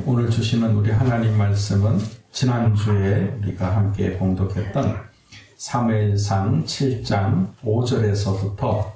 오늘 주시는 우리 하나님 말씀은 지난주에 우리가 함께 봉독했던 사무엘상 7장 5절에서부터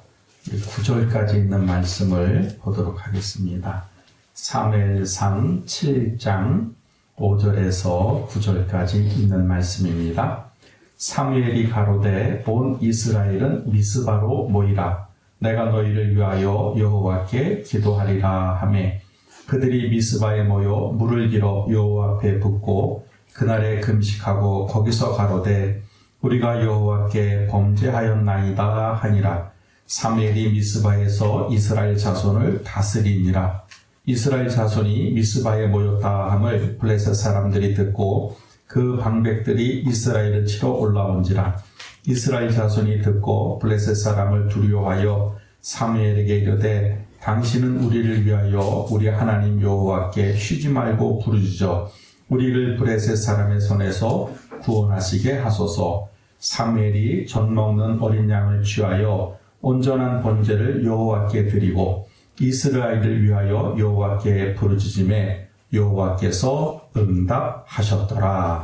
9절까지 있는 말씀을 보도록 하겠습니다. 사무엘상 7장 5절에서 9절까지 있는 말씀입니다. 사무엘이 가로되 온 이스라엘은 미스바로 모이라. 내가 너희를 위하여 여호와께 기도하리라 하매 그들이 미스바에 모여 물을 길어 여호와 앞에 붓고 그날에 금식하고 거기서 가로되 우리가 여호와께 범죄하였나이다 하니라. 사무엘이 미스바에서 이스라엘 자손을 다스리니라. 이스라엘 자손이 미스바에 모였다 함을 블레셋 사람들이 듣고 그 방백들이 이스라엘을 치러 올라온지라. 이스라엘 자손이 듣고 블레셋 사람을 두려워하여 사무엘에게 이르되 당신은 우리를 위하여 우리 하나님 여호와께 쉬지 말고 부르짖어 우리를 블레셋 사람의 손에서 구원하시게 하소서. 사무엘이 젖 먹는 어린 양을 취하여 온전한 번제를 여호와께 드리고 이스라엘을 위하여 여호와께 부르짖음에 여호와께서 응답하셨더라.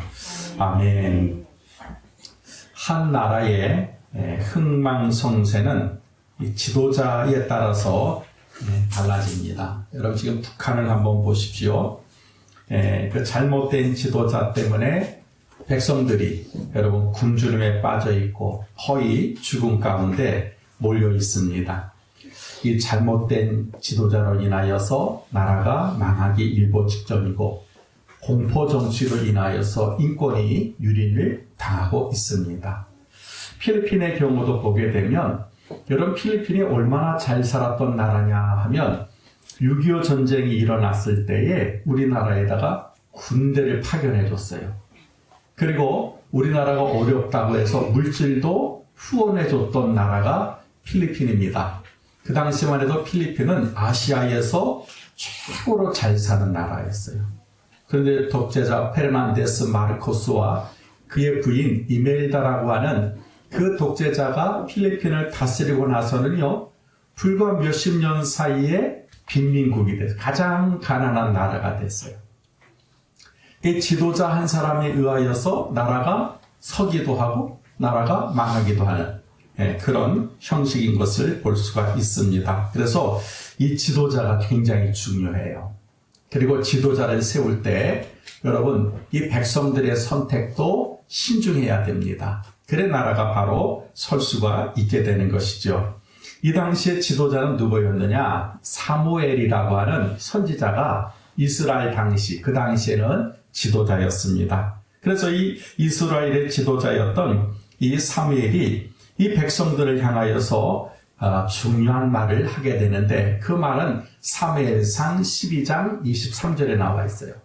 아멘. 한 나라의 흥망성쇠는 지도자에 따라서 달라집니다. 여러분 지금 북한을 한번 보십시오. 그 잘못된 지도자 때문에 백성들이 여러분 굶주림에 빠져 있고 거의 죽음 가운데 몰려 있습니다. 이 잘못된 지도자로 인하여서 나라가 망하기 일보 직전이고 공포 정치로 인하여서 인권이 유린을 당하고 있습니다. 필리핀의 경우도 보게 되면 여러분 필리핀이 얼마나 잘 살았던 나라냐 하면 6.25 전쟁이 일어났을 때에 우리나라에다가 군대를 파견해 줬어요. 그리고 우리나라가 어렵다고 해서 물질도 후원해 줬던 나라가 필리핀입니다. 그 당시만 해도 필리핀은 아시아에서 최고로 잘 사는 나라였어요. 그런데 독재자 페르난데스 마르코스와 그의 부인 이멜다라고 하는 그 독재자가 필리핀을 다스리고 나서는요, 불과 몇십 년 사이에 빈민국이 됐어요. 가장 가난한 나라가 됐어요. 이 지도자 한 사람에 의하여서 나라가 서기도 하고 나라가 망하기도 하는 그런 형식인 것을 볼 수가 있습니다. 그래서 이 지도자가 굉장히 중요해요. 그리고 지도자를 세울 때 여러분 이 백성들의 선택도 신중해야 됩니다. 그래 나라가 바로 설 수가 있게 되는 것이죠. 이 당시에 지도자는 누구였느냐? 사무엘이라고 하는 선지자가 이스라엘 당시 그 당시에는 지도자였습니다. 그래서 이 이스라엘의 지도자였던 이 사무엘이 이 백성들을 향하여서 중요한 말을 하게 되는데 그 말은 사무엘상 12장 23절에 나와 있어요.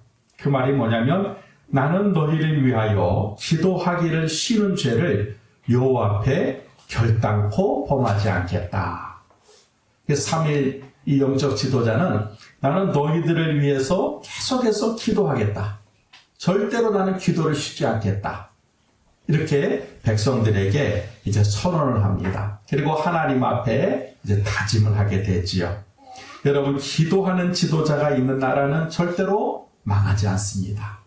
그 말이 뭐냐면 나는 너희를 위하여 기도하기를 쉬는 죄를 여호와 앞에 결단코 범하지 않겠다. 사무엘 이 영적 지도자는 나는 너희들을 위해서 계속해서 기도하겠다. 절대로 나는 기도를 쉬지 않겠다. 이렇게 백성들에게 이제 선언을 합니다. 그리고 하나님 앞에 이제 다짐을 하게 되지요. 여러분, 기도하는 지도자가 있는 나라는 절대로 망하지 않습니다.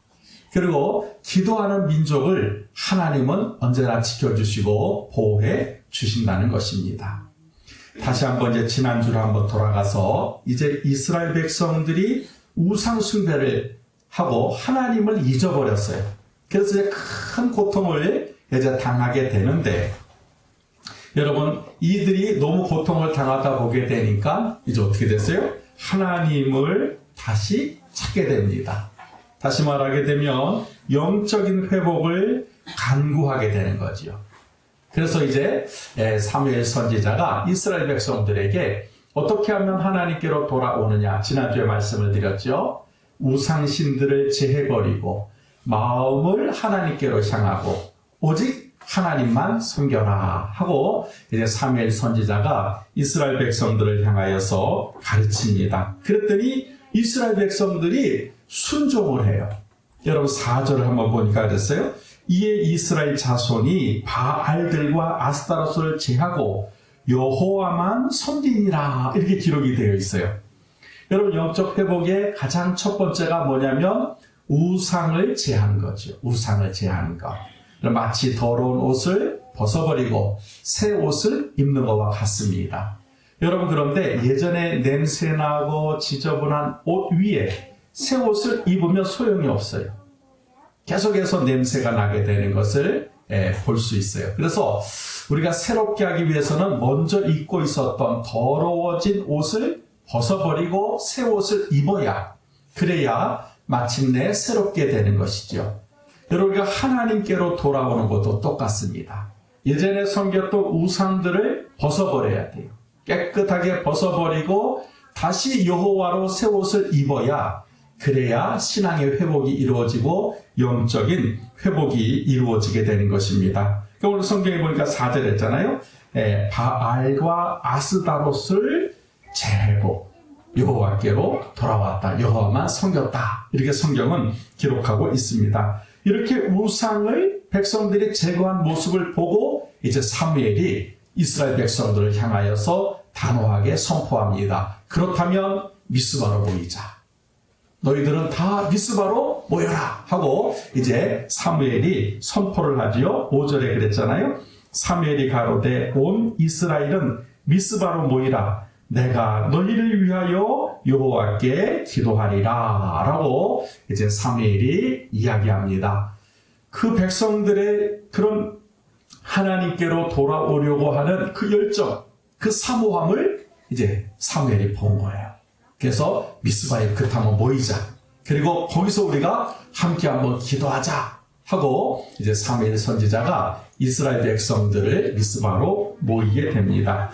그리고 기도하는 민족을 하나님은 언제나 지켜주시고 보호해 주신다는 것입니다. 다시 한번 이제 지난주로 한번 돌아가서 이제 이스라엘 백성들이 우상 숭배를 하고 하나님을 잊어버렸어요. 그래서 이제 큰 고통을 이제 당하게 되는데 여러분 이들이 너무 고통을 당하다 보게 되니까 이제 어떻게 됐어요? 하나님을 다시 찾게 됩니다. 다시 말하게 되면 영적인 회복을 간구하게 되는 거지요. 그래서 이제 사무엘 선지자가 이스라엘 백성들에게 어떻게 하면 하나님께로 돌아오느냐 지난주에 말씀을 드렸죠. 우상신들을 제해버리고 마음을 하나님께로 향하고 오직 하나님만 섬겨라 하고 이제 사무엘 선지자가 이스라엘 백성들을 향하여서 가르칩니다. 그랬더니 이스라엘 백성들이 순종을 해요. 여러분 4절을 한번 보니까 그랬어요. 이에 이스라엘 자손이 바알들과 아스타로스를 제하고 여호와만 섬기니라 이렇게 기록이 되어 있어요. 여러분 영적 회복의 가장 첫 번째가 뭐냐면 우상을 제하는 거죠. 우상을 제하는 것. 마치 더러운 옷을 벗어버리고 새 옷을 입는 것과 같습니다. 여러분 그런데 예전에 냄새나고 지저분한 옷 위에 새 옷을 입으면 소용이 없어요. 계속해서 냄새가 나게 되는 것을 볼 수 있어요. 그래서 우리가 새롭게 하기 위해서는 먼저 입고 있었던 더러워진 옷을 벗어버리고 새 옷을 입어야, 그래야 마침내 새롭게 되는 것이죠. 여러분 우리가 하나님께로 돌아오는 것도 똑같습니다. 예전에 섬겼던 우상들을 벗어버려야 돼요. 깨끗하게 벗어버리고 다시 여호와로 새 옷을 입어야, 그래야 신앙의 회복이 이루어지고 영적인 회복이 이루어지게 되는 것입니다. 오늘 성경에 보니까 4절 했잖아요. 바알과 아스다롯을 제하고 여호와께로 돌아왔다. 여호와만 섬겼다. 이렇게 성경은 기록하고 있습니다. 이렇게 우상을 백성들이 제거한 모습을 보고 이제 사무엘이 이스라엘 백성들을 향하여서 단호하게 선포합니다. 그렇다면 미스바로 모이자. 너희들은 다 미스바로 모여라 하고 이제 사무엘이 선포를 하지요. 5절에 그랬잖아요. 사무엘이 가로되 온 이스라엘은 미스바로 모이라. 내가 너희를 위하여 여호와께 기도하리라 라고 이제 사무엘이 이야기합니다. 그 백성들의 그런 하나님께로 돌아오려고 하는 그 열정, 그 사모함을 이제 사무엘이 본 거예요. 그래서 미스바에 한번 모이자. 그리고 거기서 우리가 함께 한번 기도하자 하고 이제 사무엘 선지자가 이스라엘 백성들을 미스바로 모이게 됩니다.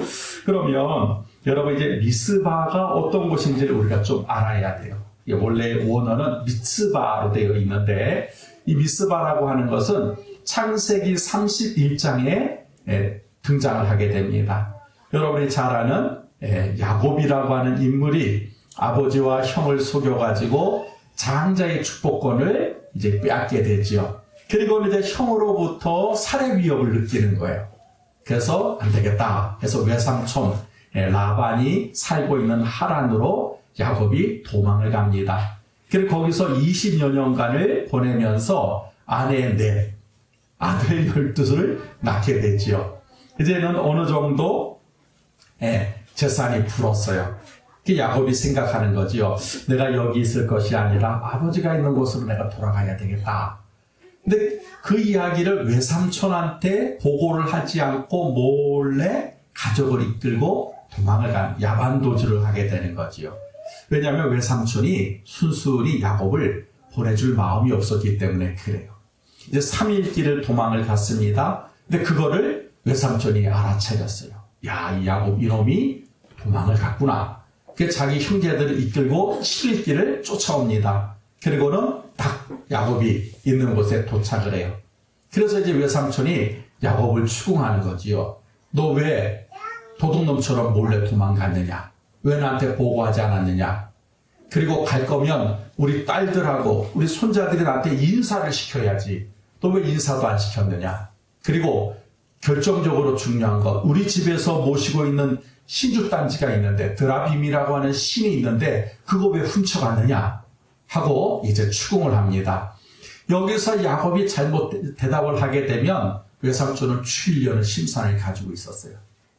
그러면 여러분 이제 미스바가 어떤 곳인지를 우리가 좀 알아야 돼요. 원래 원어는 미츠바로 되어 있는데 이 미스바라고 하는 것은 창세기 31장에 등장을 하게 됩니다. 여러분이 잘 아는 야곱이라고 하는 인물이 아버지와 형을 속여가지고 장자의 축복권을 이제 빼앗게 되죠. 그리고 이제 형으로부터 살해 위협을 느끼는 거예요. 그래서 안 되겠다 해서 외삼촌 라반이 살고 있는 하란으로 야곱이 도망을 갑니다. 그리고 거기서 20여 년간을 보내면서 아내 넷, 아들 12을 낳게 되지요. 이제는 어느 정도 재산이 불었어요. 야곱이 생각하는 거지요. 내가 여기 있을 것이 아니라 아버지가 있는 곳으로 내가 돌아가야 되겠다. 근데 그 이야기를 외삼촌한테 보고를 하지 않고 몰래 가족을 이끌고 도망을 간 야반도주를 하게 되는 거지요. 왜냐하면 외삼촌이 순순히 야곱을 보내줄 마음이 없었기 때문에 그래요. 이제 3일 길을 도망을 갔습니다. 근데 그거를 외삼촌이 알아차렸어요. 야, 이 야곱 이놈이 도망을 갔구나. 그 자기 형제들을 이끌고 7일 길을 쫓아옵니다. 그리고는 딱 야곱이 있는 곳에 도착을 해요. 그래서 이제 외삼촌이 야곱을 추궁하는 거지요. 너 왜 도둑놈처럼 몰래 도망갔느냐? 왜 나한테 보고하지 않았느냐? 그리고 갈 거면 우리 딸들하고 우리 손자들이 나한테 인사를 시켜야지. 너 왜 인사도 안 시켰느냐? 그리고 결정적으로 중요한 것, 우리 집에서 모시고 있는 신주단지가 있는데, 드라빔이라고 하는 신이 있는데 그거 왜 훔쳐갔느냐? 하고 이제 추궁을 합니다. 여기서 야곱이 잘못 대답을 하게 되면 외삼촌은 추일려는 심산을 가지고 있었어요.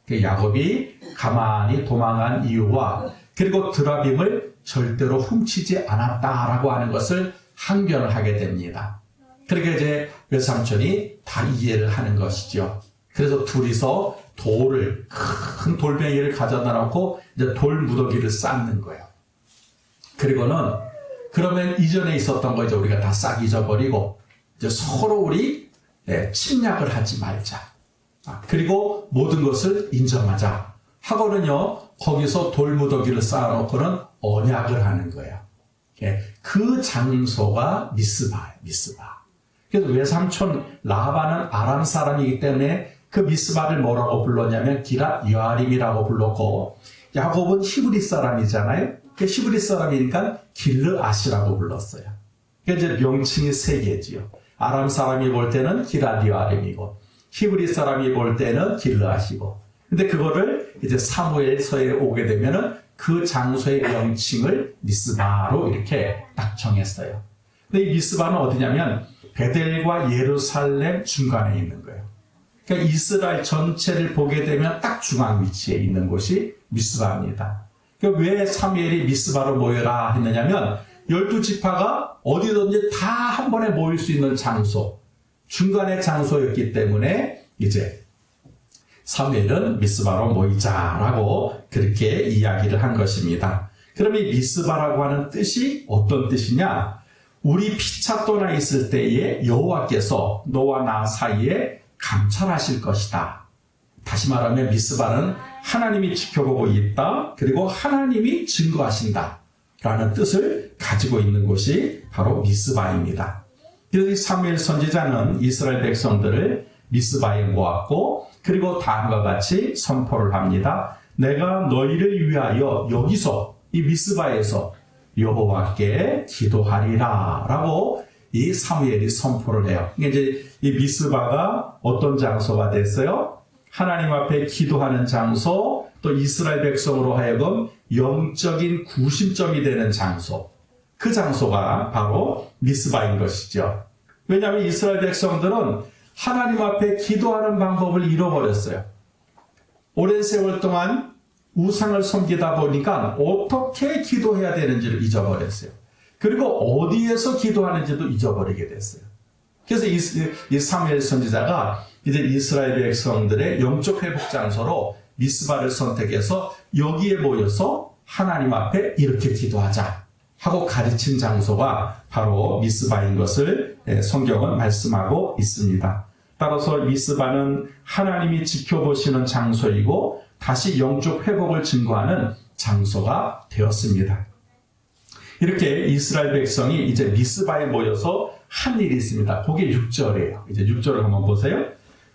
야곱이 가만히 도망한 이유와 그리고 드라빔을 절대로 훔치지 않았다라고 하는 것을 항변을 하게 됩니다. 그렇게 이제 외삼촌이 다 이해를 하는 것이죠. 그래서 둘이서 돌을, 큰 돌멩이를 가져다 놓고 이제 돌 무더기를 쌓는 거예요. 그리고는 그러면 이전에 있었던 거 이제 우리가 다 싹 잊어버리고 이제 서로 우리 침략을 하지 말자. 그리고 모든 것을 인정하자. 하고는요, 거기서 돌 무더기를 쌓아놓고는 언약을 하는 거예요. 그 장소가 미스바예요, 미스바. 그래서 외삼촌 라반은 아람 사람이기 때문에 그 미스바를 뭐라고 불렀냐면 기랏 여아림이라고 불렀고, 야곱은 히브리 사람이잖아요. 그 히브리 사람이니까 길르앗이라고 불렀어요. 이제 명칭이 3개지요. 아람 사람이 볼 때는 기랏 여아림이고, 히브리 사람이 볼 때는 길르앗이고. 근데 그거를 이제 사무엘서에 오게 되면은 그 장소의 명칭을 미스바로 이렇게 딱 정했어요. 근데 이 미스바는 어디냐면 베델과 예루살렘 중간에 있는 거예요. 그러니까 이스라엘 전체를 보게 되면 딱 중앙 위치에 있는 곳이 미스바입니다. 그러니까 왜 사무엘이 미스바로 모여라 했느냐면 12지파가 어디든지 다 한 번에 모일 수 있는 장소, 중간의 장소였기 때문에 이제 사무엘은 미스바로 모이자라고 그렇게 이야기를 한 것입니다. 그럼 이 미스바라고 하는 뜻이 어떤 뜻이냐? 우리 피차 떠나 있을 때에 여호와께서 너와 나 사이에 감찰하실 것이다. 다시 말하면 미스바는 하나님이 지켜보고 있다. 그리고 하나님이 증거하신다. 라는 뜻을 가지고 있는 곳이 바로 미스바입니다. 그래서 이 사무엘 선지자는 이스라엘 백성들을 미스바에 모았고 그리고 다음과 같이 선포를 합니다. 내가 너희를 위하여 여기서 이 미스바에서 여호와께 기도하리라 라고 이 사무엘이 선포를 해요. 이제 이 미스바가 어떤 장소가 됐어요? 하나님 앞에 기도하는 장소, 또 이스라엘 백성으로 하여금 영적인 구심점이 되는 장소. 그 장소가 바로 미스바인 것이죠. 왜냐하면 이스라엘 백성들은 하나님 앞에 기도하는 방법을 잃어버렸어요. 오랜 세월 동안 우상을 섬기다 보니까 어떻게 기도해야 되는지를 잊어버렸어요. 그리고 어디에서 기도하는지도 잊어버리게 됐어요. 그래서 이 사무엘 선지자가 이제 이스라엘 백성들의 영적 회복 장소로 미스바를 선택해서 여기에 모여서 하나님 앞에 이렇게 기도하자 하고 가르친 장소가 바로 미스바인 것을 성경은 말씀하고 있습니다. 따라서 미스바는 하나님이 지켜보시는 장소이고 다시 영적 회복을 증거하는 장소가 되었습니다. 이렇게 이스라엘 백성이 이제 미스바에 모여서 한 일이 있습니다. 그게 6절이에요. 이제 6절을 한번 보세요.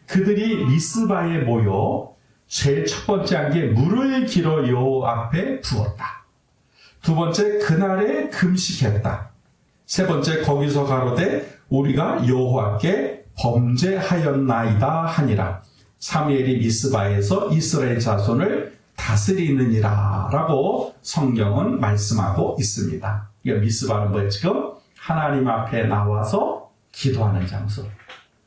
그들이 미스바에 모여 제일 첫 번째 한 게 물을 길어 여호와 앞에 부었다. 두 번째 그날에 금식했다. 세 번째 거기서 가로되 우리가 여호와께 범죄하였나이다 하니라. 사무엘이 미스바에서 이스라엘 자손을 다스리느니라 라고 성경은 말씀하고 있습니다. 미스바는 뭐예요? 지금 하나님 앞에 나와서 기도하는 장소.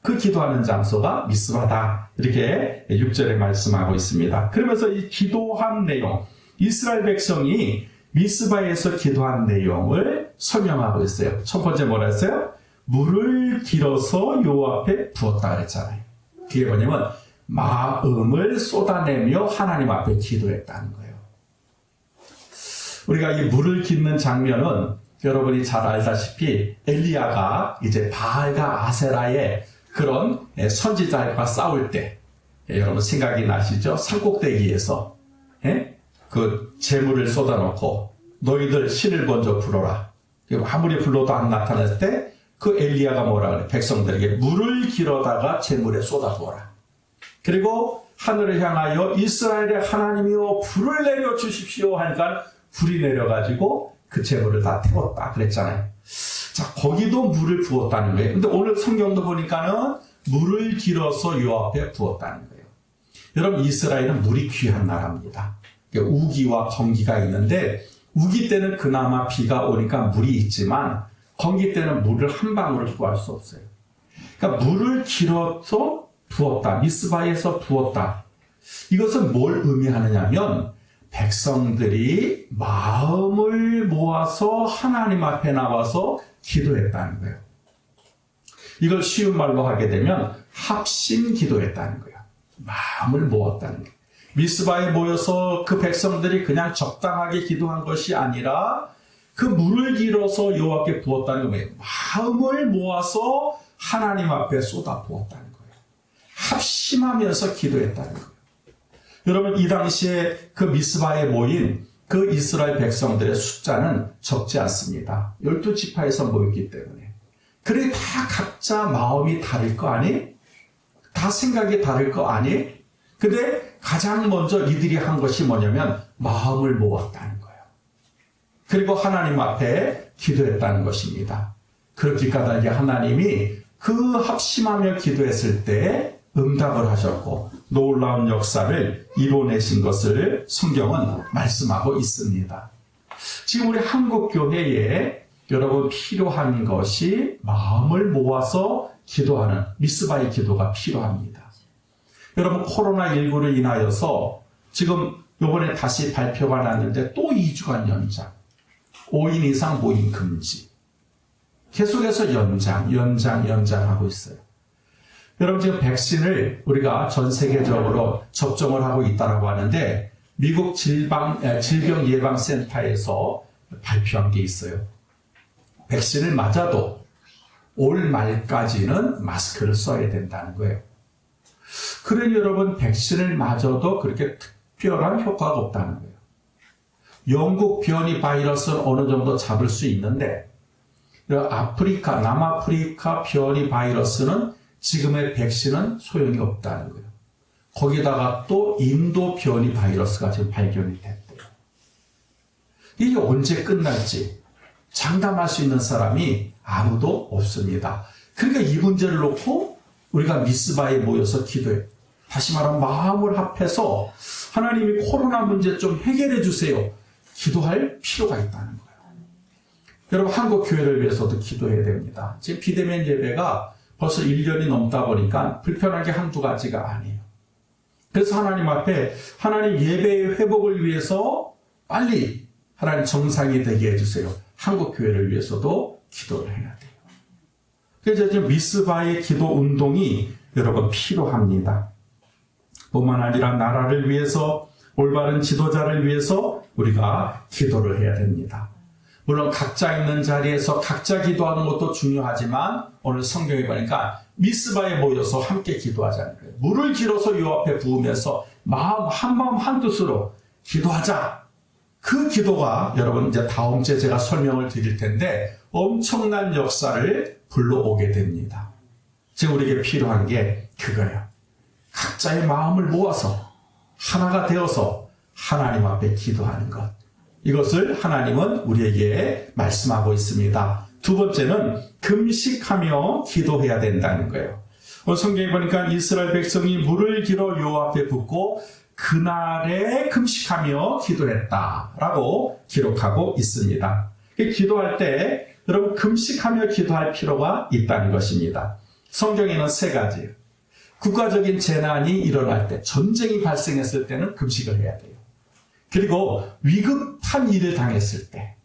그 기도하는 장소가 미스바다. 이렇게 6절에 말씀하고 있습니다. 그러면서 이 기도한 내용, 이스라엘 백성이 미스바에서 기도한 내용을 설명하고 있어요. 첫 번째 뭐라 했어요? 물을 길어서 여호와 앞에 부었다 그랬잖아요. 그게 뭐냐면 마음을 쏟아내며 하나님 앞에 기도했다는 거예요. 우리가 이 물을 깃는 장면은 여러분이 잘 알다시피 엘리야가 이제 바알과 아세라의 그런 선지자와 싸울 때 여러분 생각이 나시죠? 산꼭대기에서 그 재물을 쏟아놓고 너희들 신을 먼저 불러라. 아무리 불러도 안 나타날 때 그 엘리야가 뭐라 그래? 백성들에게 물을 길어다가 재물에 쏟아부어라. 그리고 하늘을 향하여 이스라엘의 하나님이여 불을 내려 주십시오 하니까 불이 내려가지고 그 재물을 다 태웠다 그랬잖아요. 자, 거기도 물을 부었다는 거예요. 근데 오늘 성경도 보니까는 물을 길어서 요 앞에 부었다는 거예요. 여러분, 이스라엘은 물이 귀한 나라입니다. 우기와 건기가 있는데 우기 때는 그나마 비가 오니까 물이 있지만 건기 때는 물을 한 방울을 구할 수 없어요. 그러니까 물을 길어서 부었다. 미스바에서 부었다. 이것은 뭘 의미하느냐면 백성들이 마음을 모아서 하나님 앞에 나와서 기도했다는 거예요. 이걸 쉬운 말로 하게 되면 합심 기도했다는 거예요. 마음을 모았다는 거예요. 미스바에 모여서 그 백성들이 그냥 적당하게 기도한 것이 아니라 그 물을 길어서 여호와께 부었다는 거예요. 마음을 모아서 하나님 앞에 쏟아 부었다는 거예요. 합심하면서 기도했다는 거예요. 여러분, 이 당시에 그 미스바에 모인 그 이스라엘 백성들의 숫자는 적지 않습니다. 12지파에서 모였기 때문에. 그래, 다 각자 마음이 다를 거 아니? 다 생각이 다를 거 아니? 근데 가장 먼저 이들이 한 것이 뭐냐면 마음을 모았다는 거예요. 그리고 하나님 앞에 기도했다는 것입니다. 그렇기까지 하나님이 그 합심하며 기도했을 때 응답을 하셨고 놀라운 역사를 이뤄내신 것을 성경은 말씀하고 있습니다. 지금 우리 한국교회에 여러분 필요한 것이 마음을 모아서 기도하는 미스바의 기도가 필요합니다. 여러분 코로나19로 인하여서 지금 이번에 다시 발표가 났는데 또 2주간 연장, 5인 이상 모임 금지, 계속해서 연장하고 있어요. 여러분 지금 백신을 우리가 전 세계적으로 접종을 하고 있다고 하는데 미국 질병예방센터에서 발표한 게 있어요. 백신을 맞아도 올 말까지는 마스크를 써야 된다는 거예요. 그러니 여러분 백신을 맞아도 그렇게 특별한 효과가 없다는 거예요. 영국 변이 바이러스는 어느 정도 잡을 수 있는데 남아프리카 변이 바이러스는 지금의 백신은 소용이 없다는 거예요. 거기다가 또 인도 변이 바이러스가 지금 발견이 됐대요. 이게 언제 끝날지 장담할 수 있는 사람이 아무도 없습니다. 그러니까 이 문제를 놓고 우리가 미스바에 모여서 기도해요. 다시 말하면 마음을 합해서 하나님이 코로나 문제 좀 해결해 주세요. 기도할 필요가 있다는 거예요. 여러분 한국 교회를 위해서도 기도해야 됩니다. 지금 비대면 예배가 벌써 1년이 넘다 보니까 불편한 게 한두 가지가 아니에요. 그래서 하나님 앞에 하나님 예배의 회복을 위해서 빨리 하나님 정상이 되게 해주세요. 한국 교회를 위해서도 기도를 해야 돼요. 그래서 지금 미스바의 기도 운동이 여러분 필요합니다. 뿐만 아니라 나라를 위해서 올바른 지도자를 위해서 우리가 기도를 해야 됩니다. 물론 각자 있는 자리에서 각자 기도하는 것도 중요하지만 오늘 성경에 보니까 미스바에 모여서 함께 기도하자는 거예요. 물을 길어서 요 앞에 부으면서 마음 한뜻으로 기도하자. 그 기도가 여러분 이제 다음 주에 제가 설명을 드릴 텐데 엄청난 역사를 불러오게 됩니다. 지금 우리에게 필요한 게 그거예요. 각자의 마음을 모아서 하나가 되어서 하나님 앞에 기도하는 것. 이것을 하나님은 우리에게 말씀하고 있습니다. 두 번째는 금식하며 기도해야 된다는 거예요. 성경에 보니까 이스라엘 백성이 물을 길어 요 앞에 붓고 그날에 금식하며 기도했다라고 기록하고 있습니다. 기도할 때 여러분 금식하며 기도할 필요가 있다는 것입니다. 성경에는 세 가지. 국가적인 재난이 일어날 때, 전쟁이 발생했을 때는 금식을 해야 돼요. 그리고 위급한 일을 당했을 때,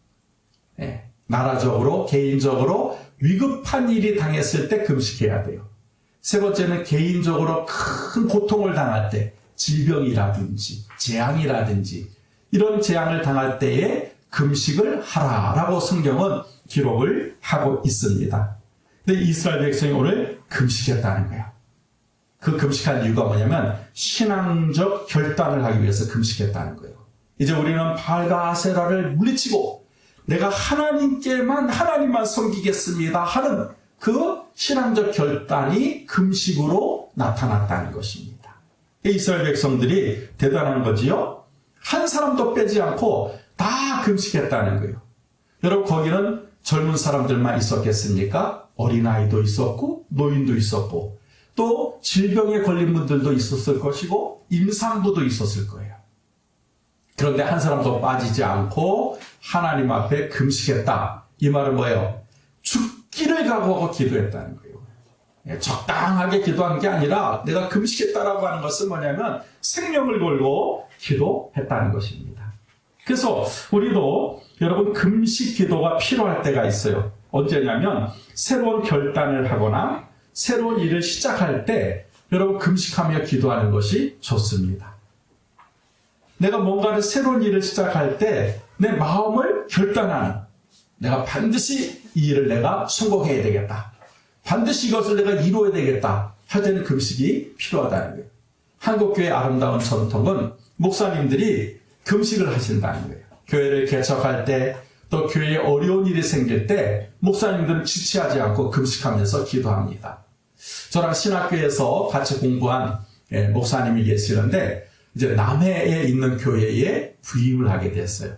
나라적으로, 개인적으로 위급한 일이 당했을 때 금식해야 돼요. 세 번째는 개인적으로 큰 고통을 당할 때, 질병이라든지 재앙이라든지 이런 재앙을 당할 때에 금식을 하라라고 성경은 기록을 하고 있습니다. 근데 이스라엘 백성이 오늘 금식했다는 거예요. 그 금식한 이유가 뭐냐면 신앙적 결단을 하기 위해서 금식했다는 거예요. 이제 우리는 바알과 아세라를 물리치고 내가 하나님만 섬기겠습니다 하는 그 신앙적 결단이 금식으로 나타났다는 것입니다. 이스라엘 백성들이 대단한 거지요. 한 사람도 빼지 않고 다 금식했다는 거예요. 여러분 거기는 젊은 사람들만 있었겠습니까? 어린아이도 있었고 노인도 있었고 또 질병에 걸린 분들도 있었을 것이고 임산부도 있었을 거예요. 그런데 한 사람도 빠지지 않고 하나님 앞에 금식했다. 이 말은 뭐예요? 죽기를 각오하고 기도했다는 거예요. 적당하게 기도한 게 아니라 내가 금식했다라고 하는 것은 뭐냐면 생명을 걸고 기도했다는 것입니다. 그래서 우리도 여러분 금식 기도가 필요할 때가 있어요. 언제냐면 새로운 결단을 하거나 새로운 일을 시작할 때 여러분 금식하며 기도하는 것이 좋습니다. 내가 뭔가를 새로운 일을 시작할 때 내 마음을 결단하는, 내가 반드시 이 일을 내가 성공해야 되겠다. 반드시 이것을 내가 이루어야 되겠다 할 때는 금식이 필요하다는 거예요. 한국교회의 아름다운 전통은 목사님들이 금식을 하신다는 거예요. 교회를 개척할 때 또 교회에 어려운 일이 생길 때 목사님들은 지체하지 않고 금식하면서 기도합니다. 저랑 신학교에서 같이 공부한 목사님이 계시는데 이제 남해에 있는 교회에 부임을 하게 됐어요.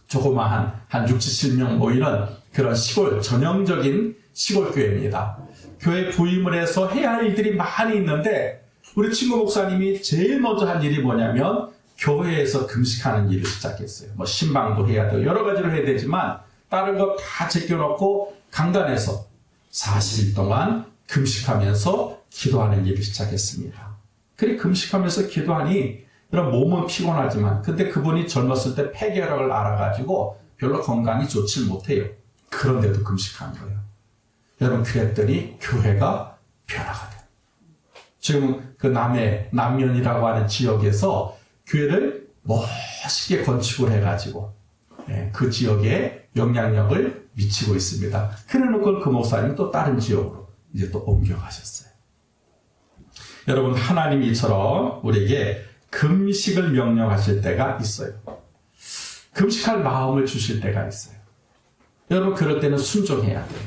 조그마한 한 6, 7명 모이는 그런 시골 전형적인 시골교회입니다. 교회 부임을 해서 해야 할 일들이 많이 있는데 우리 친구 목사님이 제일 먼저 한 일이 뭐냐면 교회에서 금식하는 일을 시작했어요. 뭐 신방도 해야 되고 여러 가지로 해야 되지만 다른 거 다 제껴놓고 강단에서 40일 동안 금식하면서 기도하는 일을 시작했습니다. 그래 금식하면서 기도하니 여러분 몸은 피곤하지만 근데 그분이 젊었을 때 폐결핵을 앓아가지고 별로 건강이 좋지 못해요. 그런데도 금식한 거예요. 여러분 그랬더니 교회가 변화가 돼요. 지금 그 남면이라고 하는 지역에서 교회를 멋있게 건축을 해가지고 그 지역에 영향력을 미치고 있습니다. 그래놓고 그 목사님 또 다른 지역으로 이제 또 옮겨가셨어요. 여러분 하나님이 이처럼 우리에게 금식을 명령하실 때가 있어요. 금식할 마음을 주실 때가 있어요. 여러분 그럴 때는 순종해야 돼요.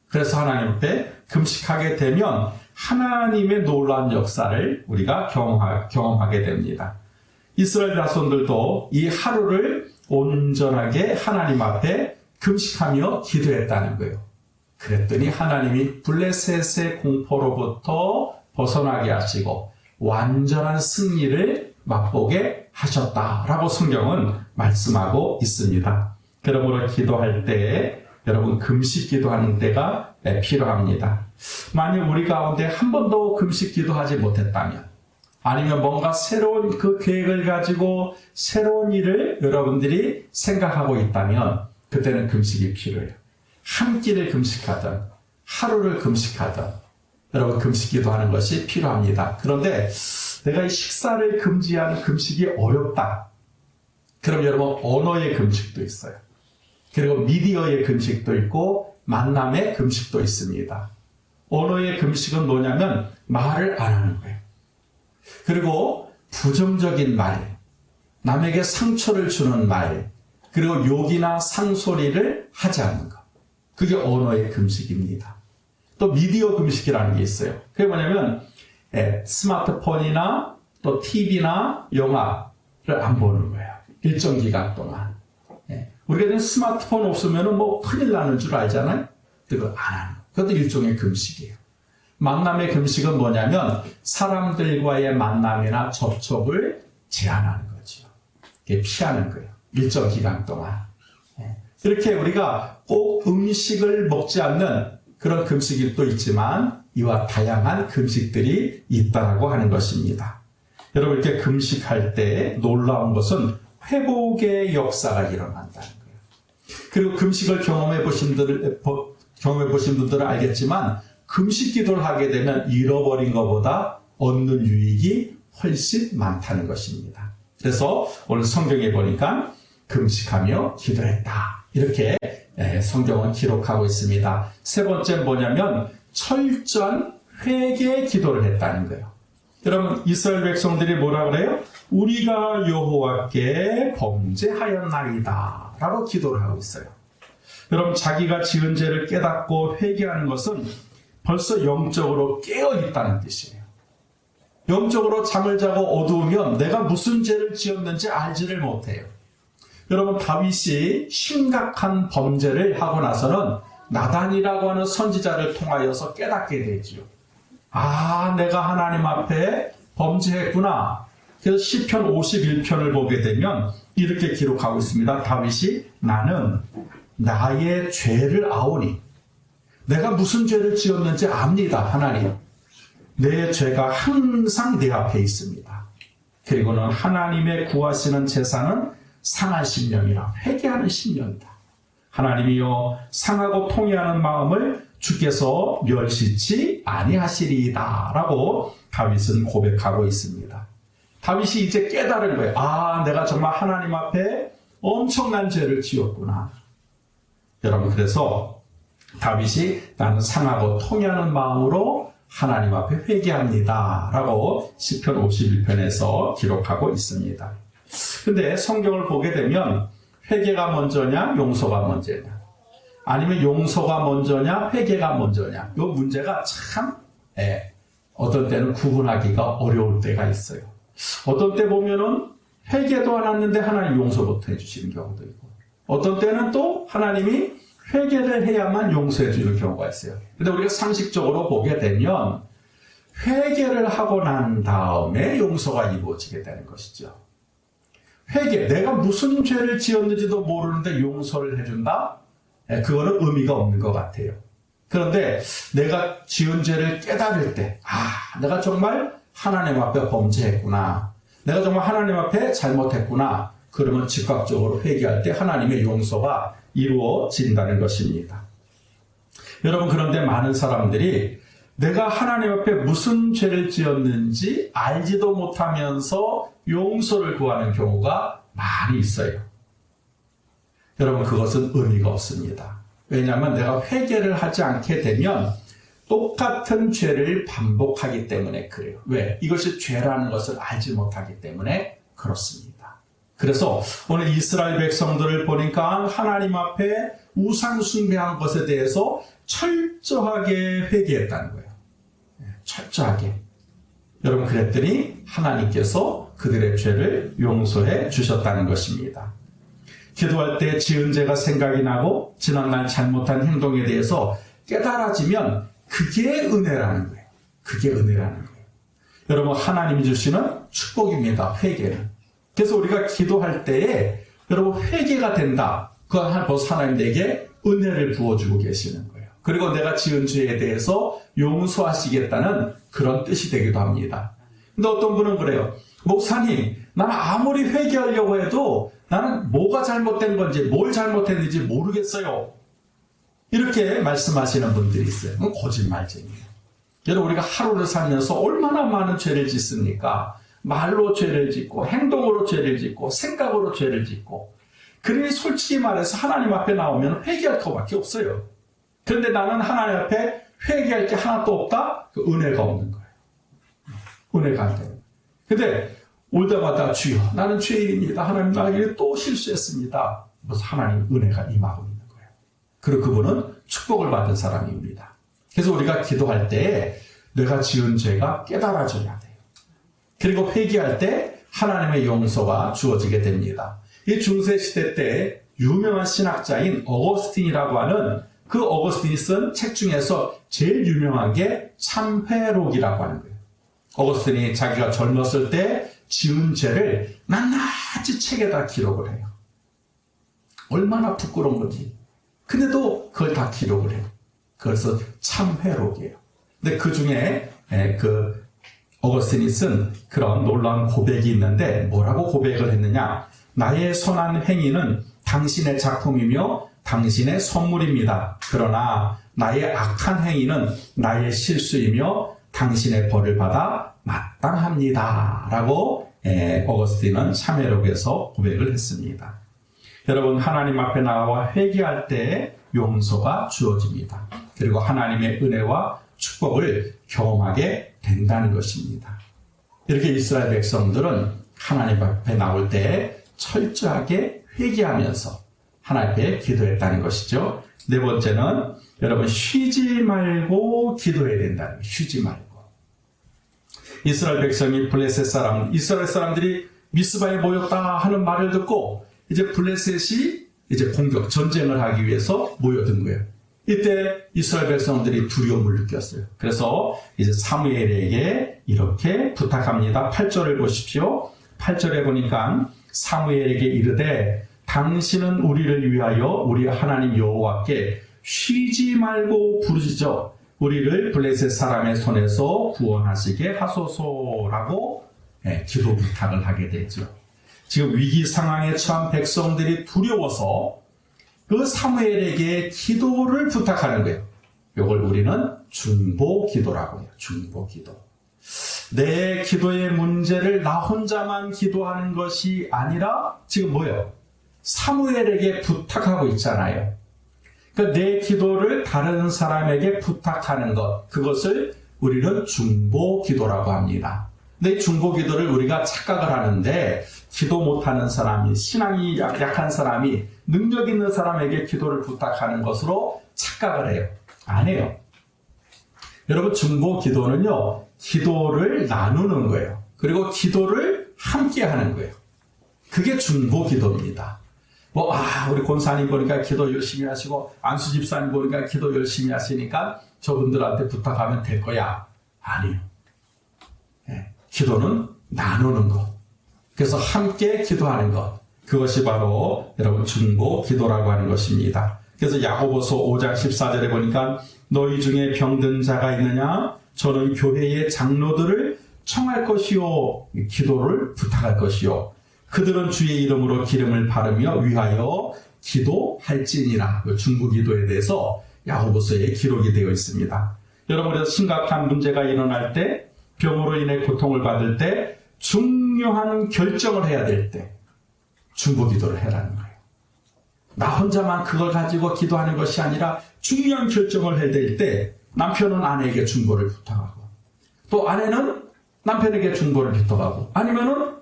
그래서 하나님 앞에 금식하게 되면 하나님의 놀라운 역사를 우리가 경험하게 됩니다. 이스라엘 자손들도 이 하루를 온전하게 하나님 앞에 금식하며 기도했다는 거예요. 그랬더니 하나님이 블레셋의 공포로부터 벗어나게 하시고 완전한 승리를 맛보게 하셨다라고 성경은 말씀하고 있습니다. 그러므로 기도할 때 여러분 금식 기도하는 때가 필요합니다. 만약 우리 가운데 한 번도 금식 기도하지 못했다면 아니면 뭔가 새로운 그 계획을 가지고 새로운 일을 여러분들이 생각하고 있다면 그때는 금식이 필요해요. 한 끼를 금식하든 하루를 금식하든 여러분 금식 기도하는 것이 필요합니다. 그런데 내가 이 식사를 금지하는 금식이 어렵다. 그럼 여러분 언어의 금식도 있어요. 그리고 미디어의 금식도 있고 만남의 금식도 있습니다. 언어의 금식은 뭐냐면 말을 안 하는 거예요. 그리고 부정적인 말, 남에게 상처를 주는 말, 그리고 욕이나 상소리를 하지 않는 것. 그게 언어의 금식입니다. 또 미디어 금식이라는 게 있어요. 그게 뭐냐면 스마트폰이나 또 TV나 영화를 안 보는 거예요. 일정 기간 동안. 우리가 스마트폰 없으면 뭐 큰일 나는 줄 알잖아요. 그거 안 하는 거. 그것도 일종의 금식이에요. 만남의 금식은 뭐냐면 사람들과의 만남이나 접촉을 제한하는 거죠. 피하는 거예요. 일정 기간 동안. 이렇게 우리가 꼭 음식을 먹지 않는 그런 금식이 또 있지만 이와 다양한 금식들이 있다고 하는 것입니다. 여러분 이렇게 금식할 때 놀라운 것은 회복의 역사가 일어난다는 거예요. 그리고 금식을 경험해 보신 분들은 알겠지만 금식 기도를 하게 되면 잃어버린 것보다 얻는 유익이 훨씬 많다는 것입니다. 그래서 오늘 성경에 보니까 금식하며 기도했다. 이렇게 성경은 기록하고 있습니다. 세 번째는 뭐냐면 철저한 회개 기도를 했다는 거예요. 여러분 이스라엘 백성들이 뭐라 그래요? 우리가 여호와께 범죄하였나이다 라고 기도를 하고 있어요. 여러분 자기가 지은 죄를 깨닫고 회개하는 것은 벌써 영적으로 깨어있다는 뜻이에요. 영적으로 잠을 자고 어두우면 내가 무슨 죄를 지었는지 알지를 못해요. 여러분 다윗이 심각한 범죄를 하고 나서는 나단이라고 하는 선지자를 통하여서 깨닫게 되지요. 아, 내가 하나님 앞에 범죄했구나. 그래서 시편 51편을 보게 되면 이렇게 기록하고 있습니다. 다윗이 나는 나의 죄를 아오니 내가 무슨 죄를 지었는지 압니다. 하나님. 내 죄가 항상 내 앞에 있습니다. 그리고는 하나님의 구하시는 제사는 상한 심령이라 회개하는 심령이다. 하나님이여 상하고 통회하는 마음을 주께서 멸시치 아니하시리이다 라고 다윗은 고백하고 있습니다. 다윗이 이제 깨달은 거예요. 아, 내가 정말 하나님 앞에 엄청난 죄를 지었구나. 여러분 그래서 다윗이 나는 상하고 통회하는 마음으로 하나님 앞에 회개합니다 라고 시편 51편에서 기록하고 있습니다. 근데 성경을 보게 되면 회개가 먼저냐 용서가 먼저냐 아니면 용서가 먼저냐 회개가 먼저냐 이 문제가 참 어떤 때는 구분하기가 어려울 때가 있어요. 어떤 때 보면은 회개도 안 했는데 하나님 용서부터 해주시는 경우도 있고 어떤 때는 또 하나님이 회개를 해야만 용서해 주는 경우가 있어요. 근데 우리가 상식적으로 보게 되면 회개를 하고 난 다음에 용서가 이루어지게 되는 것이죠. 회개, 내가 무슨 죄를 지었는지도 모르는데 용서를 해준다? 그거는 의미가 없는 것 같아요. 그런데 내가 지은 죄를 깨달을 때, 내가 정말 하나님 앞에 범죄했구나. 내가 정말 하나님 앞에 잘못했구나. 그러면 즉각적으로 회개할 때 하나님의 용서가 이루어진다는 것입니다. 여러분, 그런데 많은 사람들이 내가 하나님 앞에 무슨 죄를 지었는지 알지도 못하면서 용서를 구하는 경우가 많이 있어요. 여러분, 그것은 의미가 없습니다. 왜냐하면 내가 회개를 하지 않게 되면 똑같은 죄를 반복하기 때문에 그래요. 왜? 이것이 죄라는 것을 알지 못하기 때문에 그렇습니다. 그래서 오늘 이스라엘 백성들을 보니까 하나님 앞에 우상 숭배한 것에 대해서 철저하게 회개했다는 거예요. 철저하게. 여러분, 그랬더니 하나님께서 그들의 죄를 용서해 주셨다는 것입니다. 기도할 때 지은 죄가 생각이 나고 지난날 잘못한 행동에 대해서 깨달아지면 그게 은혜라는 거예요. 그게 은혜라는 거예요. 여러분, 하나님이 주시는 축복입니다. 회개는. 그래서 우리가 기도할 때에 여러분 회개가 된다. 그건 벌써 하나님 내게 은혜를 부어주고 계시는 거예요. 그리고 내가 지은 죄에 대해서 용서하시겠다는 그런 뜻이 되기도 합니다. 근데 어떤 분은 그래요. 목사님, 나는 아무리 회개하려고 해도 나는 뭐가 잘못된 건지 뭘 잘못했는지 모르겠어요. 이렇게 말씀하시는 분들이 있어요. 그건 거짓말쟁이에요. 여러분, 우리가 하루를 살면서 얼마나 많은 죄를 짓습니까? 말로 죄를 짓고 행동으로 죄를 짓고 생각으로 죄를 짓고. 그러니 솔직히 말해서 하나님 앞에 나오면 회개할 것밖에 없어요. 그런데 나는 하나님 앞에 회개할 게 하나도 없다? 그 은혜가 없는 거예요. 은혜가 안 돼요. 근데 올 때마다 주여, 나는 죄인입니다. 하나님, 나에게 또 실수했습니다. 그래서 하나님 은혜가 임하고 있는 거예요. 그리고 그분은 축복을 받은 사람입니다. 그래서 우리가 기도할 때 내가 지은 죄가 깨달아져야 돼요. 그리고 회개할 때 하나님의 용서가 주어지게 됩니다. 이 중세시대 때 유명한 신학자인 어거스틴이라고 하는 그 어거스틴이 쓴 책 중에서 제일 유명한 게 참회록이라고 하는 거예요. 어거스틴이 자기가 젊었을 때 지은 죄를 낱낱이 책에다 기록을 해요. 얼마나 부끄러운 건지. 근데도 그걸 다 기록을 해요. 그래서 참회록이에요. 근데 그 중에 그 어거스틴이 쓴 그런 놀라운 고백이 있는데 뭐라고 고백을 했느냐? 나의 선한 행위는 당신의 작품이며 당신의 선물입니다. 그러나 나의 악한 행위는 나의 실수이며 당신의 벌을 받아 마땅합니다. 라고 어거스틴은 참회록에서 고백을 했습니다. 여러분, 하나님 앞에 나와 회개할 때 용서가 주어집니다. 그리고 하나님의 은혜와 축복을 경험하게 된다는 것입니다. 이렇게 이스라엘 백성들은 하나님 앞에 나올 때 철저하게 회개하면서 하나님 앞에 기도했다는 것이죠. 네 번째는 여러분, 쉬지 말고 기도해야 된다는 거예요. 쉬지 말고. 이스라엘 백성이 이스라엘 사람들이 미스바에 모였다 하는 말을 듣고 이제 블레셋이 이제 전쟁을 하기 위해서 모여든 거예요. 이때 이스라엘 백성들이 두려움을 느꼈어요. 그래서 이제 사무엘에게 이렇게 부탁합니다. 8절을 보십시오. 8절에 보니까 사무엘에게 이르되 당신은 우리를 위하여 우리 하나님 여호와께 쉬지 말고 부르짖어 우리를 블레셋 사람의 손에서 구원하시게 하소서라고 기도 부탁을 하게 되죠. 지금 위기 상황에 처한 백성들이 두려워서 그 사무엘에게 기도를 부탁하는 거예요. 이걸 우리는 중보 기도라고 해요. 중보 기도. 내 기도의 문제를 나 혼자만 기도하는 것이 아니라 지금 뭐예요? 사무엘에게 부탁하고 있잖아요. 그러니까 내 기도를 다른 사람에게 부탁하는 것, 그것을 우리는 중보 기도라고 합니다. 근데 이 중보 기도를 우리가 착각을 하는데 기도 못하는 사람이, 신앙이 약한 사람이, 능력 있는 사람에게 기도를 부탁하는 것으로 착각을 해요. 안 해요. 여러분, 중보 기도는요, 기도를 나누는 거예요. 그리고 기도를 함께 하는 거예요. 그게 중보 기도입니다. 우리 권사님 보니까 기도 열심히 하시고, 안수 집사님 보니까 기도 열심히 하시니까 저분들한테 부탁하면 될 거야. 아니요. 기도는 나누는 것. 그래서 함께 기도하는 것. 그것이 바로 여러분 중보 기도라고 하는 것입니다. 그래서 야고보서 5장 14절에 보니까 너희 중에 병든 자가 있느냐? 저는 교회의 장로들을 청할 것이요. 기도를 부탁할 것이요. 그들은 주의 이름으로 기름을 바르며 위하여 기도할지니라. 중보 기도에 대해서 야고보서에 기록이 되어 있습니다. 여러분, 그래서 심각한 문제가 일어날 때, 병으로 인해 고통을 받을 때, 중요한 결정을 해야 될 때 중보 기도를 해라는 거예요. 나 혼자만 그걸 가지고 기도하는 것이 아니라 중요한 결정을 해야 될 때 남편은 아내에게 중보를 부탁하고, 또 아내는 남편에게 중보를 부탁하고, 아니면은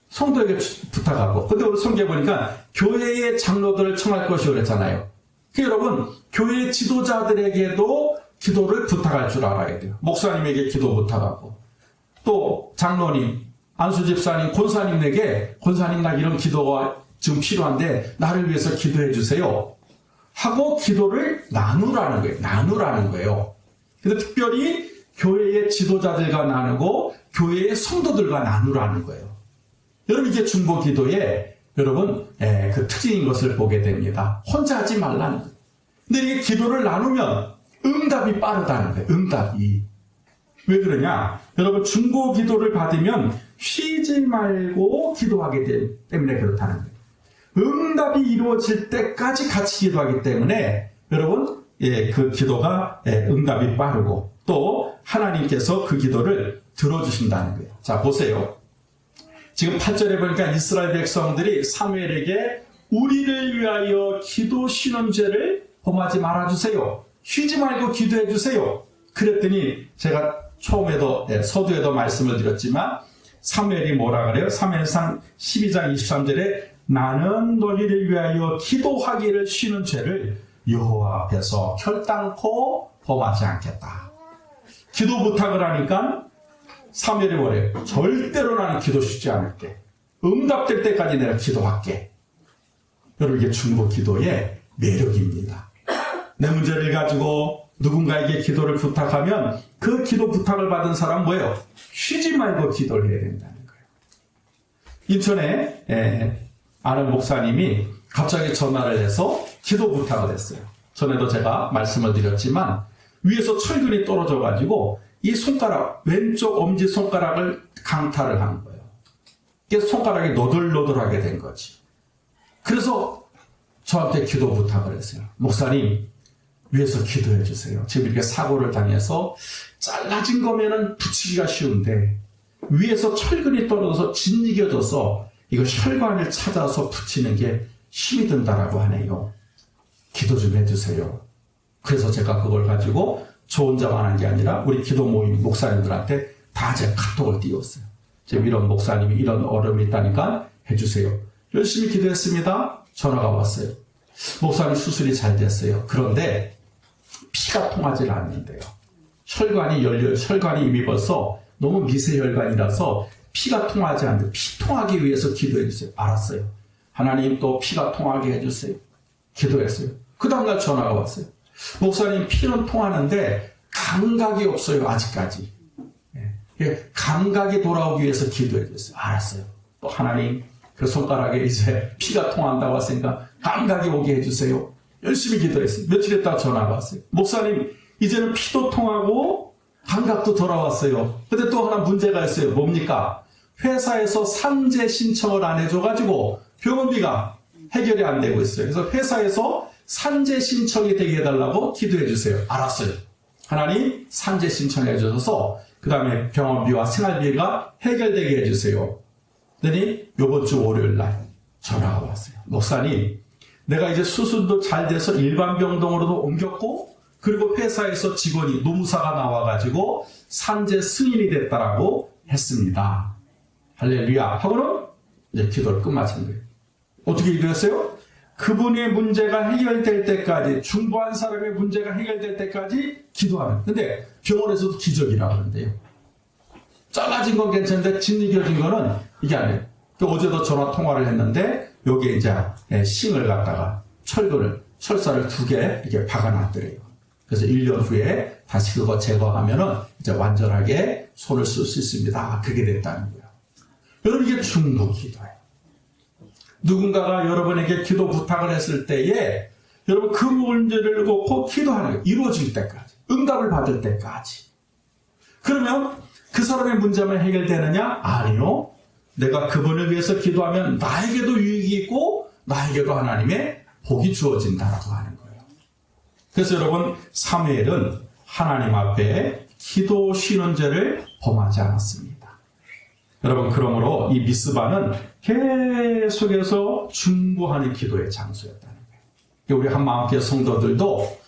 성도에게 부탁하고. 근데 우리 성경에 보니까 교회의 장로들을 청할 것이라고 그랬잖아요. 여러분, 교회 지도자들에게도 기도를 부탁할 줄 알아야 돼요. 목사님에게 기도 부탁하고, 또 장로님, 안수집사님, 권사님에게 권사님 나 이런 기도가 지금 필요한데 나를 위해서 기도해 주세요 하고 기도를 나누라는 거예요. 나누라는 거예요. 그래서 특별히 교회의 지도자들과 나누고 교회의 성도들과 나누라는 거예요. 여러분, 이게 중보 기도의 여러분 그 특징인 것을 보게 됩니다. 혼자 하지 말라는 거예요. 근데 이게 기도를 나누면 응답이 빠르다는 거예요. 응답이. 왜 그러냐? 여러분, 중보 기도를 받으면 쉬지 말고 기도하기 때문에 그렇다는 거예요. 응답이 이루어질 때까지 같이 기도하기 때문에 여러분, 그 기도가 응답이 빠르고 또 하나님께서 그 기도를 들어주신다는 거예요. 자, 보세요. 지금 8절에 보니까 이스라엘 백성들이 사무엘에게 우리를 위하여 기도 쉬는 죄를 범하지 말아주세요. 쉬지 말고 기도해 주세요. 그랬더니 제가 처음에도 서두에도 말씀을 드렸지만 사무엘이 뭐라 그래요? 사무엘상 12장 23절에 나는 너희를 위하여 기도하기를 쉬는 죄를 여호와 앞에서 결단코 범하지 않겠다. 기도 부탁을 하니까 사무엘이 뭐래요? 절대로 나는 기도 쉬지 않을게. 응답될 때까지 내가 기도할게. 여러분, 이게 중보 기도의 매력입니다. 내 문제를 가지고 누군가에게 기도를 부탁하면 그 기도 부탁을 받은 사람은 뭐예요? 쉬지 말고 기도를 해야 된다는 거예요. 인천에 아는 목사님이 갑자기 전화를 해서 기도 부탁을 했어요. 전에도 제가 말씀을 드렸지만 위에서 철근이 떨어져가지고 이 손가락, 왼쪽 엄지손가락을 강탈을 한 거예요. 그래서 손가락이 노들노들하게 된 거지. 그래서 저한테 기도 부탁을 했어요. 목사님, 위에서 기도해 주세요. 지금 이렇게 사고를 당해서 잘라진 거면은 붙이기가 쉬운데 위에서 철근이 떨어져서 짓이겨져서 이거 혈관을 찾아서 붙이는 게 힘이 든다라고 하네요. 기도 좀 해주세요. 그래서 제가 그걸 가지고 저 혼자만 한 게 아니라 우리 기도 모임 목사님들한테 다 제가 카톡을 띄웠어요. 지금 이런 목사님이 이런 어려움이 있다니까 해주세요. 열심히 기도했습니다. 전화가 왔어요. 목사님 수술이 잘 됐어요. 그런데 피가 통하지 않는데요. 혈관이 열려요. 혈관이 이미 벌써 너무 미세혈관이라서 피가 통하지 않는데 피 통하기 위해서 기도해 주세요. 알았어요. 하나님 또 피가 통하게 해주세요. 기도했어요. 그 다음날 전화가 왔어요. 목사님, 피는 통하는데 감각이 없어요. 아직까지. 감각이 돌아오기 위해서 기도해 주세요. 알았어요. 또 하나님, 그 손가락에 이제 피가 통한다고 했으니까 감각이 오게 해주세요. 열심히 기도했어요. 며칠 있다가 전화가 왔어요. 목사님, 이제는 피도 통하고 감각도 돌아왔어요. 근데 또 하나 문제가 있어요. 뭡니까? 회사에서 산재 신청을 안 해줘가지고 병원비가 해결이 안 되고 있어요. 그래서 회사에서 산재 신청이 되게 해달라고 기도해 주세요. 알았어요. 하나님, 산재 신청해 주셔서 그 다음에 병원비와 생활비가 해결되게 해주세요. 그랬더니 요번 주 월요일 날 전화가 왔어요. 목사님, 내가 이제 수술도 잘 돼서 일반 병동으로도 옮겼고, 그리고 회사에서 직원이 노무사가 나와가지고 산재 승인이 됐다라고 했습니다. 할렐루야 하고는 이제 기도를 끝마친 거예요. 어떻게 기도했어요? 그분의 문제가 해결될 때까지, 중보한 사람의 문제가 해결될 때까지 기도하는. 근데 병원에서도 기적이라고 하는데요. 잘라진 건 괜찮은데 짓이겨진 거는 이게 아니에요. 어제도 전화 통화를 했는데 여기에 이제 싱을 갖다가 철사를 2개 이렇게 박아놨더래요. 그래서 1년 후에 다시 그거 제거하면은 이제 완전하게 손을 쓸 수 있습니다. 그게 됐다는 거예요. 여러분, 이게 중보 기도예요. 누군가가 여러분에게 기도 부탁을 했을 때에 여러분 그 문제를 놓고 기도하는 거예요. 이루어질 때까지, 응답을 받을 때까지. 그러면 그 사람의 문제만 해결되느냐? 아니요. 내가 그분을 위해서 기도하면 나에게도 유익이 있고 나에게도 하나님의 복이 주어진다라고 하는 거예요. 그래서 여러분, 사무엘은 하나님 앞에 기도 쉬는 죄를 범하지 않았습니다. 여러분, 그러므로 이 미스바는 계속해서 중보하는 기도의 장소였다는 거예요. 우리 한마음교회 성도들도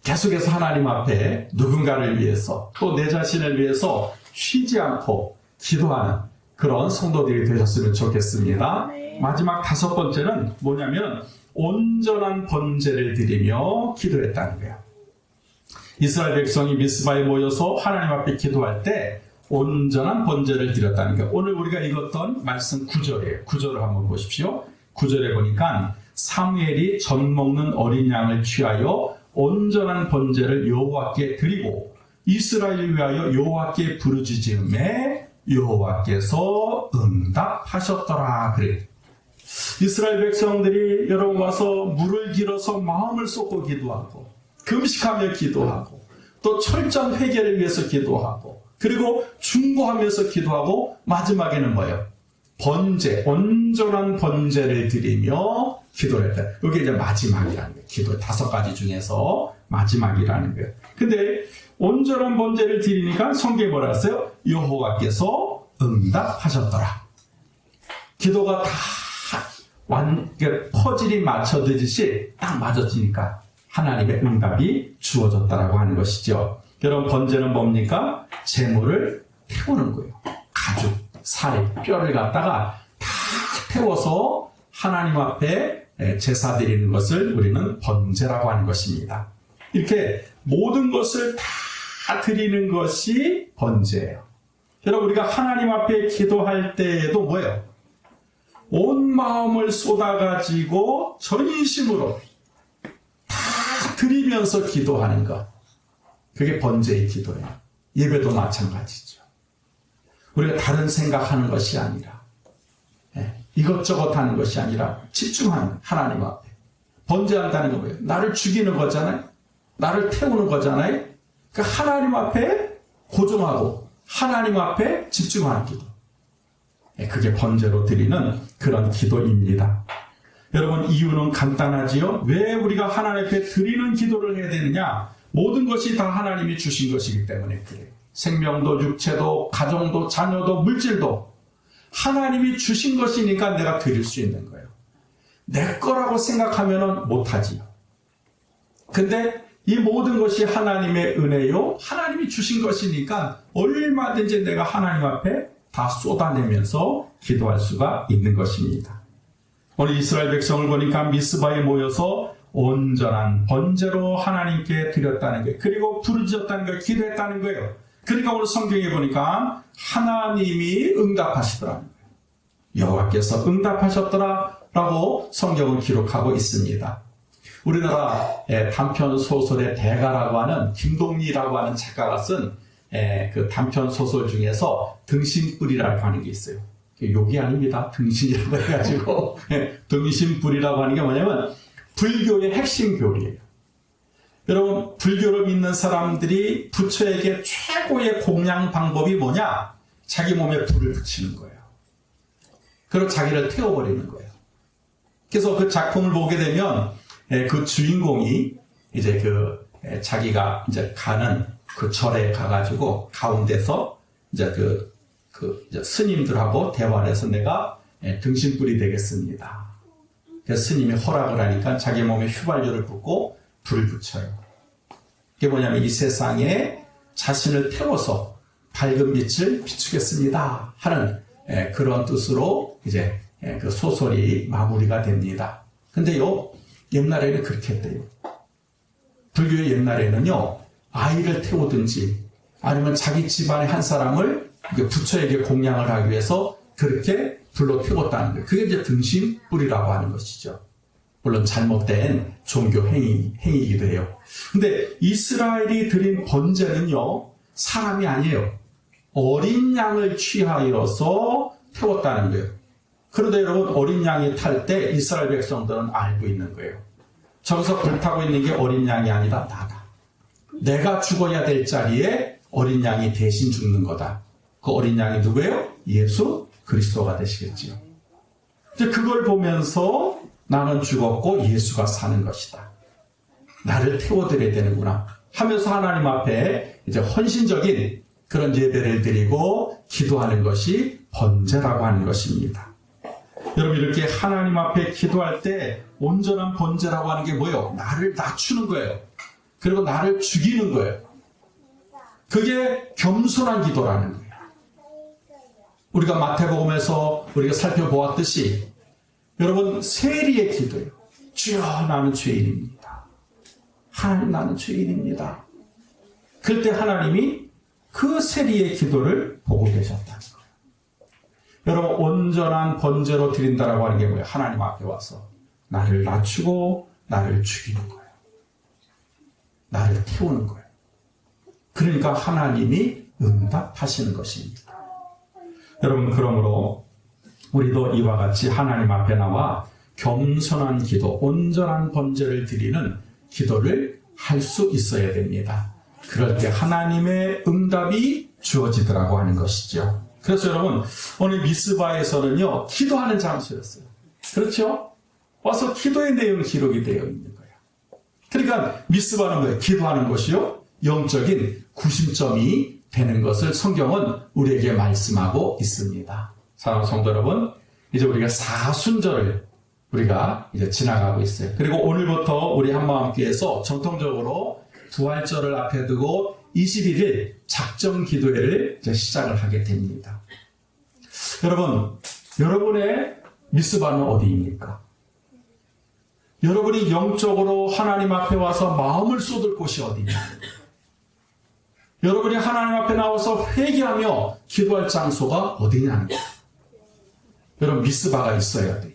계속해서 하나님 앞에 누군가를 위해서 또 내 자신을 위해서 쉬지 않고 기도하는 그런 성도들이 되셨으면 좋겠습니다. 마지막 5번째는 뭐냐면 온전한 번제를 드리며 기도했다는 거예요. 이스라엘 백성이 미스바에 모여서 하나님 앞에 기도할 때 온전한 번제를 드렸다는 거예요. 오늘 우리가 읽었던 말씀 9절이에요. 9절을 한번 보십시오. 9절에 보니까 사무엘이 젖 먹는 어린 양을 취하여 온전한 번제를 여호와께 드리고 이스라엘을 위하여 여호와께 부르짖음에 여호와께서 응답하셨더라. 그래. 이스라엘 백성들이 여러분 와서 물을 길어서 마음을 쏟고 기도하고 금식하며 기도하고 또 철저한 회개를 위해서 기도하고 그리고 중보하면서 기도하고 마지막에는 뭐예요? 번제, 온전한 번제를 드리며 기도를 했다. 이게 이제 마지막이라는 거예요. 기도 5가지 중에서 마지막이라는 거예요. 근데 온전한 번제를 드리니까 성경에 뭐라 했어요? 여호와께서 응답하셨더라. 기도가 다 퍼즐이 맞춰지듯이 딱 맞아지니까 하나님의 응답이 주어졌다라고 하는 것이죠. 여러분, 번제는 뭡니까? 재물을 태우는 거예요. 가죽, 살, 뼈를 갖다가 다 태워서 하나님 앞에 제사 드리는 것을 우리는 번제라고 하는 것입니다. 이렇게 모든 것을 다 드리는 것이 번제예요. 여러분, 우리가 하나님 앞에 기도할 때에도 뭐예요? 온 마음을 쏟아가지고 전인심으로 다 드리면서 기도하는 것. 그게 번제의 기도예요. 예배도 마찬가지죠. 우리가 다른 생각하는 것이 아니라 이것저것 하는 것이 아니라 집중하는 하나님 앞에. 번제한다는 건 뭐예요? 나를 죽이는 거잖아요. 나를 태우는 거잖아요. 그러니까 하나님 앞에 고정하고 하나님 앞에 집중하는 기도. 그게 번제로 드리는 그런 기도입니다. 여러분, 이유는 간단하지요? 왜 우리가 하나님 앞에 드리는 기도를 해야 되느냐? 모든 것이 다 하나님이 주신 것이기 때문에 그래요. 생명도, 육체도, 가정도, 자녀도, 물질도 하나님이 주신 것이니까 내가 드릴 수 있는 거예요. 내 거라고 생각하면 못하지요. 근데 이 모든 것이 하나님의 은혜요, 하나님이 주신 것이니까 얼마든지 내가 하나님 앞에 다 쏟아내면서 기도할 수가 있는 것입니다. 오늘 이스라엘 백성을 보니까 미스바에 모여서 온전한 번제로 하나님께 드렸다는 거예요. 그리고 부르짖었다는 거예요. 기도했다는 거예요. 그러니까 오늘 성경에 보니까 하나님이 응답하시더라는 거예요. 여호와께서 응답하셨더라 라고 성경은 기록하고 있습니다. 우리나라 단편 소설의 대가라고 하는 김동리라고 하는 작가가 쓴 그 단편 소설 중에서 등신불이라고 하는 게 있어요. 욕이 아닙니다. 등신이라고 해가지고 등신불이라고 하는 게 뭐냐면 불교의 핵심 교리예요. 여러분, 불교를 믿는 사람들이 부처에게 최고의 공양 방법이 뭐냐? 자기 몸에 불을 붙이는 거예요. 그리고 자기를 태워버리는 거예요. 그래서 그 작품을 보게 되면 그 주인공이 이제 자기가 이제 가는 그 절에 가가지고 가운데서 이제 이제 스님들하고 대화를 해서 내가 등신불이 되겠습니다. 그래서 스님이 허락을 하니까 자기 몸에 휘발유를 붓고 불을 붙여요. 그게 뭐냐면 이 세상에 자신을 태워서 밝은 빛을 비추겠습니다 하는 그런 뜻으로 이제 그 소설이 마무리가 됩니다. 근데요, 옛날에는 그렇게 했대요. 불교의 옛날에는요, 아이를 태우든지 아니면 자기 집안의 한 사람을 부처에게 공양을 하기 위해서 그렇게 불로 태웠다는 거예요. 그게 이제 등신불이라고 하는 것이죠. 물론 잘못된 종교 행위이기도 해요. 근데 이스라엘이 드린 번제는요, 사람이 아니에요. 어린 양을 취하여서 태웠다는 거예요. 그런데 여러분, 어린 양이 탈 때 이스라엘 백성들은 알고 있는 거예요. 저기서 불타고 있는 게 어린 양이 아니라 나다. 내가 죽어야 될 자리에 어린 양이 대신 죽는 거다. 그 어린 양이 누구예요? 예수 그리스도가 되시겠지요. 이제 그걸 보면서 나는 죽었고 예수가 사는 것이다. 나를 태워드려야 되는구나 하면서 하나님 앞에 이제 헌신적인 그런 예배를 드리고 기도하는 것이 번제라고 하는 것입니다. 여러분, 이렇게 하나님 앞에 기도할 때 온전한 번제라고 하는 게 뭐예요? 나를 낮추는 거예요. 그리고 나를 죽이는 거예요. 그게 겸손한 기도라는 거예요. 우리가 마태복음에서 우리가 살펴보았듯이 여러분, 세리의 기도예요. 주여, 나는 죄인입니다. 하나님, 나는 죄인입니다. 그때 하나님이 그 세리의 기도를 보고 계셨다는 거예요. 여러분, 온전한 번제로 드린다라고 하는 게 뭐예요? 하나님 앞에 와서 나를 낮추고 나를 죽이는 거예요. 나를 태우는 거예요. 그러니까 하나님이 응답하시는 것입니다. 여러분, 그러므로 우리도 이와 같이 하나님 앞에 나와 겸손한 기도, 온전한 번제를 드리는 기도를 할 수 있어야 됩니다. 그럴 때 하나님의 응답이 주어지더라고 하는 것이죠. 그래서 여러분, 오늘 미스바에서는요, 기도하는 장소였어요. 그렇죠? 와서 기도의 내용이 기록이 되어 있는 거예요. 그러니까 미스바는 뭐예요? 기도하는 것이요, 영적인 구심점이 되는 것을 성경은 우리에게 말씀하고 있습니다. 사랑하는 성도 여러분, 이제 우리가 사순절을 우리가 이제 지나가고 있어요. 그리고 오늘부터 우리 한마음교회에서 전통적으로 부활절을 앞에 두고 21일 작정 기도회를 이제 시작을 하게 됩니다. 여러분, 여러분의 미스바는 어디입니까? 여러분이 영적으로 하나님 앞에 와서 마음을 쏟을 곳이 어디입니까? 여러분이 하나님 앞에 나와서 회개하며 기도할 장소가 어디냐는 거예요. 여러분, 미스바가 있어야 돼요.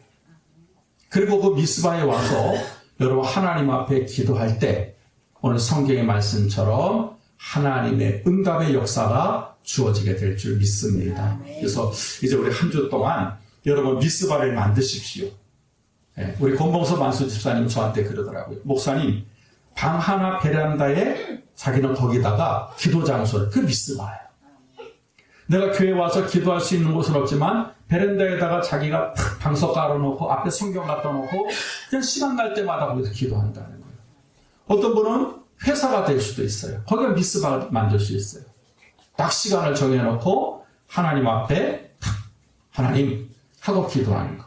그리고 그 미스바에 와서 여러분 하나님 앞에 기도할 때 오늘 성경의 말씀처럼 하나님의 응답의 역사가 주어지게 될 줄 믿습니다. 그래서 이제 우리 한 주 동안 여러분 미스바를 만드십시오. 우리 권봉서 만수 집사님 저한테 그러더라고요. 목사님, 방 하나 베란다에 자기는 거기다가 기도 장소를, 그 미스바예요. 내가 교회 와서 기도할 수 있는 곳은 없지만 베란다에다가 자기가 방석 깔아놓고 앞에 성경 갖다 놓고 그냥 시간 날 때마다 거기서 기도한다는 거예요. 어떤 분은 회사가 될 수도 있어요. 거기가 미스바를 만들 수 있어요. 딱 시간을 정해놓고 하나님 앞에 하나님 하고 기도하는 거.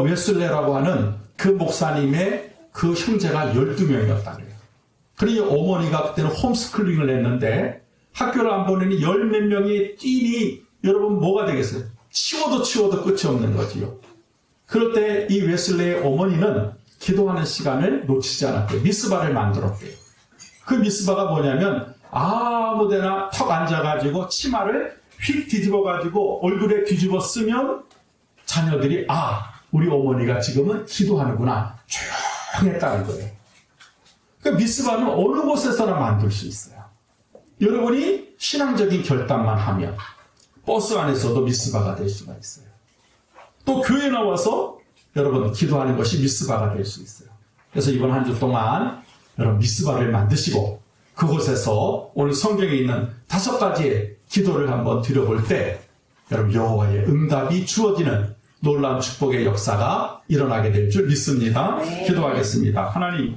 웨슬레라고 하는 그 목사님의 그 형제가 12명이었다 그래요. 그러니 어머니가 그때는 홈스쿨링을 했는데 학교를 안 보내니 10몇 명이 뛰니 여러분 뭐가 되겠어요? 치워도 끝이 없는 거지요. 그럴 때 이 웨슬레의 어머니는 기도하는 시간을 놓치지 않았대요. 미스바를 만들었대요. 그 미스바가 뭐냐면 아무데나 턱 앉아가지고 치마를 휙 뒤집어가지고 얼굴에 뒤집어 쓰면 자녀들이 우리 어머니가 지금은 기도하는구나 조용했다는 거예요. 그러니까 미스바는 어느 곳에서나 만들 수 있어요. 여러분이 신앙적인 결단만 하면 버스 안에서도 미스바가 될 수가 있어요. 또 교회 나와서 여러분 기도하는 것이 미스바가 될 수 있어요. 그래서 이번 한 주 동안 여러분 미스바를 만드시고 그곳에서 오늘 성경에 있는 5가지의 기도를 한번 드려볼 때 여러분 여호와의 응답이 주어지는 놀라운 축복의 역사가 일어나게 될 줄 믿습니다. 기도하겠습니다. 하나님,